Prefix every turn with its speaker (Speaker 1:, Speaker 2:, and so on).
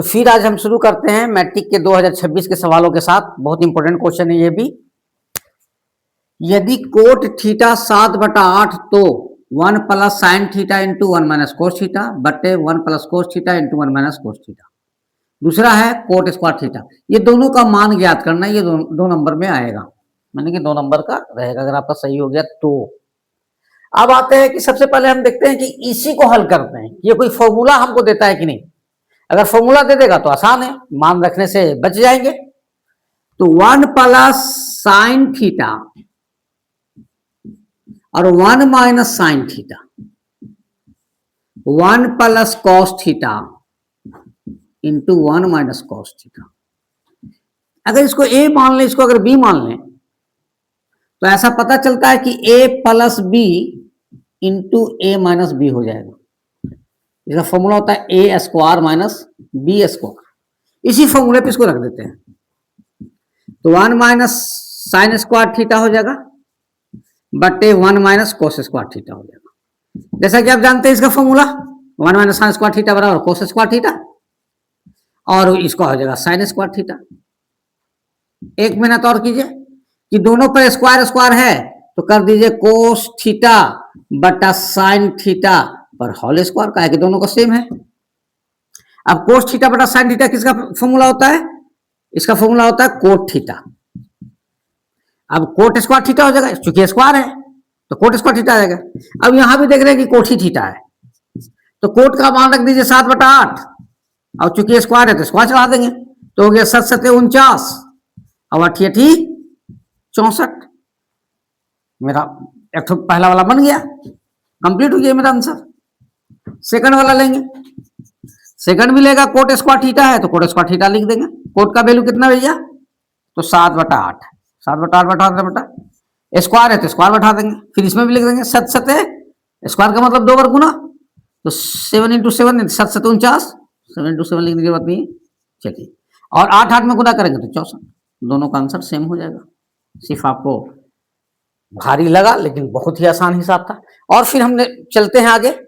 Speaker 1: तो फिर आज हम शुरू करते हैं मैट्रिक के 2026 के सवालों के साथ। बहुत इंपॉर्टेंट क्वेश्चन है ये भी। यदि कोट थीटा 7/8 तो 1 plus sine theta into 1 minus cos theta बटे 1 plus cos theta into 1 minus cos theta. दूसरा है कोट स्क्वायर थीटा। ये दोनों का मान ज्ञात करना है। ये दो नंबर में आएगा, माने कि 2 नंबर का रहेगा अगर आपका सही हो गया तो। अब आते हैं कि सबसे पहले हम देखते हैं कि इसी को हल करते हैं। ये कोई फॉर्मूला हमको देता है कि नहीं। अगर फॉर्मूला दे देगा तो आसान है, मान रखने से बच जाएंगे। तो 1 प्लस साइन थीटा और 1 minus sine theta, 1 plus cos theta into 1 minus cos theta. अगर इसको ए मान लें, इसको अगर बी मान लें, तो ऐसा पता चलता है कि ए प्लस बी इंटू ए माइनस बी हो जाएगा। इसका फॉर्मूला होता है ए स्क्वायर माइनस बी स्क्वायर। इसी फॉर्मूले पे इसको रख देते हैं। तो 1 माइनस साइन स्क्वायर थीटा हो जाएगा बटे 1 माइनस कोस स्क्वायर थीटा हो जाएगा। जैसा कि आप जानते हैं इसका formula 1 minus sine square theta बराबर कोस स्क्वायर थीटा, और इसका हो जाएगा साइन स्क्वायर थीटा। एक मिनट और कीजिए कि दोनों पर स्क्वायर स्क्वायर है तो कर दीजिए कोस थीटा बटा साइन थीटा पर होल स्क्वायर का है कि दोनों का सेम है। अब कोस थीटा बटा साइन थीटा किसका फॉर्मूला होता है? इसका फॉर्मूला होता है कोट थीटा। अब कोट स्क्वायर थीटा हो जाएगा, चूंकि स्क्वायर है तो कोट स्क्वायर थीटा आ जाएगा। अब यहां भी देख रहे हैं कि कोट ही थीटा है, तो कोट का मान रख दीजिए 7/8, और चूंकि स्क्वायर है तो स्क्वायर चढ़ा देंगे, तो हो गया 7 7 49 और 8 8 64। मेरा एक तो पहला वाला बन गया, कंप्लीट हो गया मेरा आंसर। सेकंड वाला लेंगे, सेकंड भी लेगा कोट स्क्वायर थीटा है तो कोट स्क्वायर थीटा लिख देंगे। कोट का वैल्यू कितना भैया? तो 7/8, 7/8 बटा स्क्वायर है तो स्क्वायर बैठा देंगे। फिर इसमें भी लिख देंगे 7 7 स्क्वायर का मतलब 2 बार गुना, तो 7 इंटू 7 7 7 49, 7 इंटू 7 लिखने की बात नहीं। चलिए, और 8 8 में गुना करेंगे तो 64। दोनों का आंसर सेम हो जाएगा। सिर्फ आपको भारी लगा लेकिन बहुत ही आसान हिसाब था। और फिर हमने चलते हैं आगे।